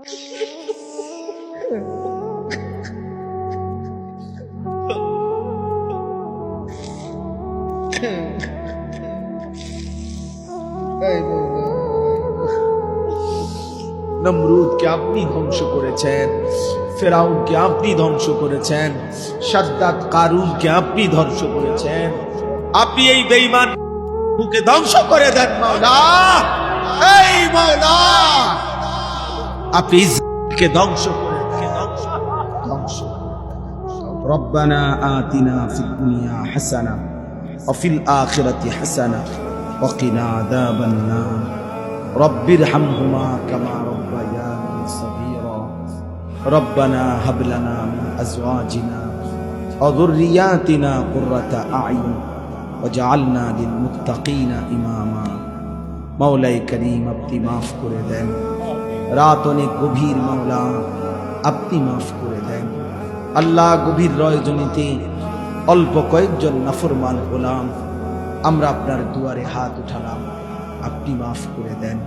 নমরুদকে আপনি ধ্বংস করেছেন, ফেরাউনকে আপনি ধ্বংস করেছেন, সাদ্দাত কারুনকে আপনি ধ্বংস করেছেন। আপনি এই বেঈমানকে ধ্বংস করে দেন মাওলা। এই মাওলা, আপনি ইসরাঈলকে ধ্বংস করে দেন, ধ্বংস। রব্বানা আতিনা ফিদ দুনিয়া হাসানা ওয়া ফিল আখিরাতি হাসানা ওয়া কিনা আযাবান নার। রব্বিরহামহুমা কামা রব্বায়ানি সগীরা। রব্বানা হাব লানা মিন আজওয়াজিনা ওয়া যুররিয়াতিনা কুররাতা আ'য়ুন ওয়াজআলনা লিল মুত্তাকিনা ইমামা। মাওলাই করিম, আপনি মাফ করে দেন। রাত অনেক গভীর মাওলা, আপনি মাফ করে দেন। আল্লাহ, গভীর রজনীতে অল্প কয়েকজন নাফরমান গোলাম আমরা আপনার দুয়ারে হাত উঠালাম, আপনি মাফ করে দেন।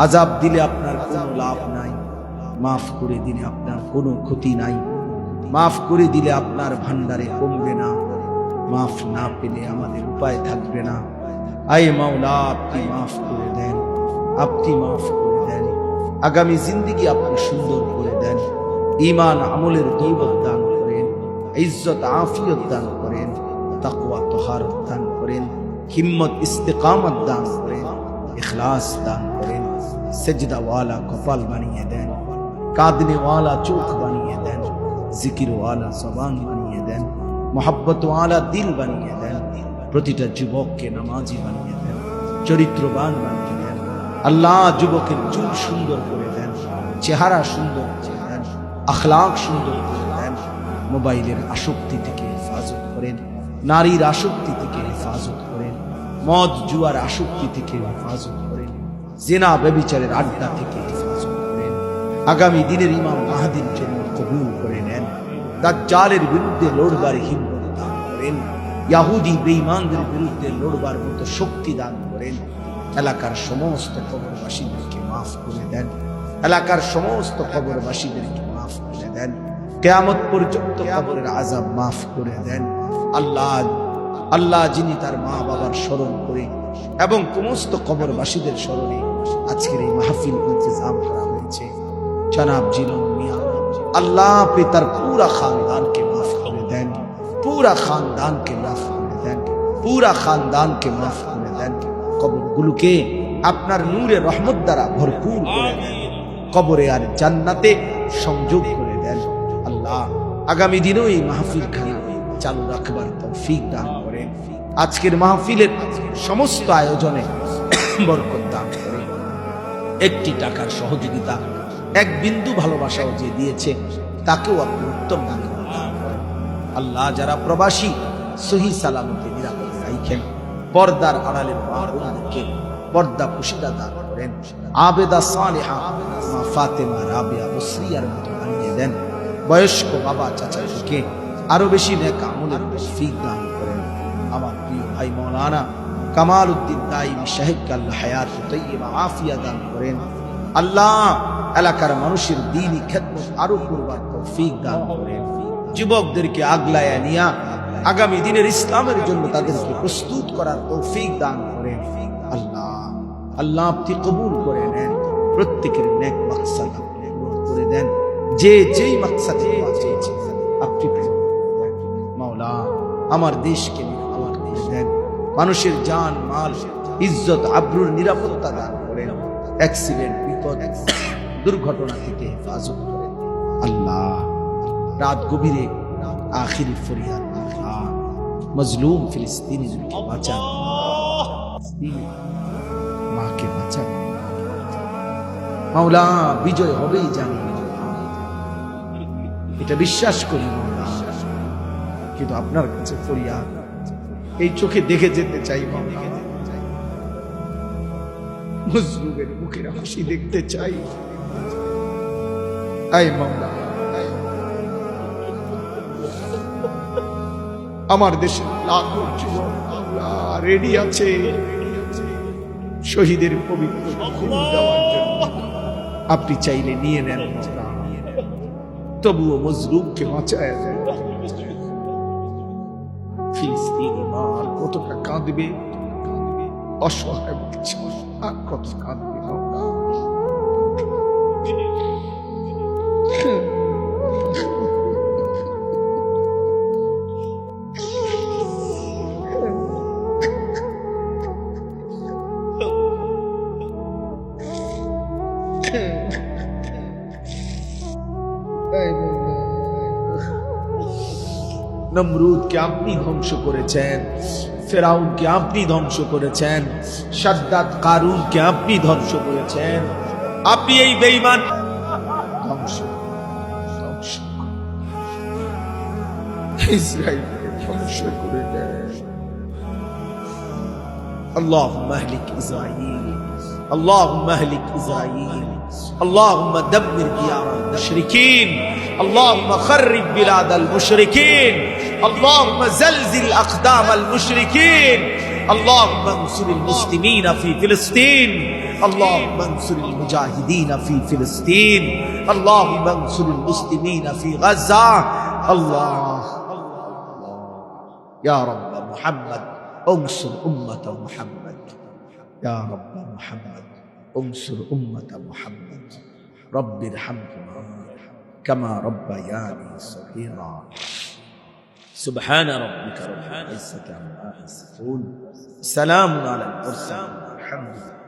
আযাব দিলে আপনার কোনো লাভ নাই, মাফ করে দিলে আপনার কোনো ক্ষতি নাই, মাফ করে দিলে আপনার ভান্ডারে কমবে না, মাফ না পেলে আমাদের উপায় থাকবে না। আয় মাওলা, আপনি মাফ করে দেন, আপনি মাফ করে দেন। আগামী জিন্দেগি আপনি সুন্দর করে দেন। ঈমান আমলের দৌলত দান করেন, ইজ্জত আফিয়ত দান করেন, তাকওয়া তাহারত দান করেন, হিম্মত ইস্তেকামত দান করেন, ইখলাস দান করেন। সেজদা ওয়ালা কপাল বানিয়ে দেন, কাঁদনে ওয়ালা চোখ বানিয়ে দেন, জিকির ওয়ালা জবান বানিয়ে দেন, মোহাব্বত ওয়ালা দিল বানিয়ে দেন। প্রতিটা যুবককে নামাজি বানিয়ে দেন, চরিত্রবান বানিয়ে দেন। আল্লাহ, যুবকের চুল সুন্দর করে দেন, চেহারা সুন্দর করে দেন, আখলাক সুন্দর করে দেন। মোবাইলের আসক্তি থেকে হেফাজত করেন, নারীর আসক্তি থেকে হেফাজত করেন, মদ জুয়ার আসক্তি থেকে হেফাজত করেন, জিনা ব্যভিচারের আড্ডা থেকে হেফাজত করেন। আগামী দিনের ইমাম মাহদীর জন্য কবুল করে নেন। দাজ্জালের বিরুদ্ধে লড়বার হিম্মত দান করেন, ইহুদি বেঈমানদের বিরুদ্ধে লড়বার মতো শক্তি দান করেন। এলাকার সমস্ত কবরবাসীদেরকে মাফ করে দেন, এলাকার সমস্ত কবরবাসীদেরকে মাফ করে দেন। কিয়ামত পর্যন্ত কবরের আযাব মাফ করে দেন। আল্লাহ, আল্লাহ যিনি তার মা বাবার স্মরণ করে এবং সমস্ত কবরবাসীদের স্মরণে আজকের এই মাহফিল ইন্তজাম করা হয়েছে, জনাব জিলন মিয়া, আল্লাহ আপনি তার পুরা খানদানকে মাফ করে দেন, পুরা খানদানকে মাফ করে দেন, পুরা খানদানকে মাফ করে দেন। কবরগুলোকে আপনার নূরে রহমত দ্বারা ভরপুর করে দেন, কবরে আর জান্নাতে সংযোগ করে দেন। আল্লাহ, আগামী দিনেও এই মাহফিল খানা চালু রাখবার তৌফিক দান করেন। আজকের মাহফিলের সমস্ত আয়োজনে বরকত দান করেন। একটি টাকার সহযোগিতা, এক বিন্দু ভালোবাসাও যে দিয়েছে তাকেও আপনি উত্তম দান করেন। আল্লাহ, যারা প্রবাসী সহি সালামতে নিরাপদে রাখেন, পর্দার আড়ালের মা বোনদেরকে পর্দা পুশিদা দান করেন। আবেদা সালেহা মা ফাতেমা রাবিয়া বসরিয়ার মতো বানিয়ে দেন। বয়স্ক বাবা চাচাকে আরো বেশি নেক আমলের তৌফিক দান করেন। আমার প্রিয় ভাই মাওলানা কামাল উদ্দিন দাইমি সাহেবকে আল্লাহ হায়াত তাইয়্যিবা আফিয়া দান করেন। আল্লাহ, এলাকার মানুষের দ্বীনি খেদমত আরো করবার তৌফিক দান করেন। যুবকদেরকে আগলায়া নিয়া আগামী দিনের ইসলামের জন্য তাদেরকে প্রস্তুত করার তৌফিক দান করেন। আল্লাহ, আল্লাহ আপনি কবুল করে নেন। প্রত্যেকের নেক মাকসাদ আপনি পূরণ করে দেন। যে যেই মাকসাদে চেয়েছে আপনি পূরণ করে দেন। মাওলা, আমার দেশকে নিরাপদ করে দেন। মানুষের জান মাল ইজ্জত আবরুর নিরাপত্তা দান করেন। অ্যাক্সিডেন্ট, বিপদ, দুর্ঘটনা থেকে হেফাজত করেন। আল্লাহ, রাত গভীরে আখিরি ফরিয়াদ, আল্লাহ মজলুম ফিলিস্তিনিদেরকে বাঁচান, মাকে বাঁচান। মাওলা, বিজয় হবেই জানি, এটা বিশ্বাস করি মাওলা, কিন্তু আপনার কাছে ফরিয়াদ, এই চোখে দেখে যেতে চাই মাওলা, মজলুমের মুখের হাসি দেখতে চাই। আয় মাওলা, আমার দেশের লাখো যুবক রেডি আছে শহীদের পবিত্র খুন দেওয়ার জন্য। আপনি চাইলে নিয়ে নেন, তবুও মজলুমকে বাঁচায় দেন। ফিলিস্তিনি মা আর কতটা কাঁদবে, অসহায় বাচ্চা আর কত কাঁদবে। নমরুদকে আপনি ধ্বংস করেছেন, ফেরাউনকে আপনি ধ্বংস করেছেন, সাদ্দাত কারুনকে আপনি ধ্বংস করেছেন। আপনি এই বেঈমান ধ্বংস ধ্বংস ইসরায়েলকে ধ্বংস করে দেন। اللهم اهلك إسرائيل، اللهم اهلك إسرائيل، اللهم دمر ديار المشركين، اللهم خرب بلاد المشركين، اللهم زلزل أقدام المشركين، اللهم انصر المسلمين في فلسطين، اللهم انصر المجاهدين في فلسطين، اللهم انصر المسلمين في غزة. الله يا رب محمد انصر أمة محمد، يا رب محمد انصر أمة محمد، رب ارحمهما كما ربياني صغيرا. سبحان ربك رب العزة عما يصفون، سلام على المرسلين، الحمد لله.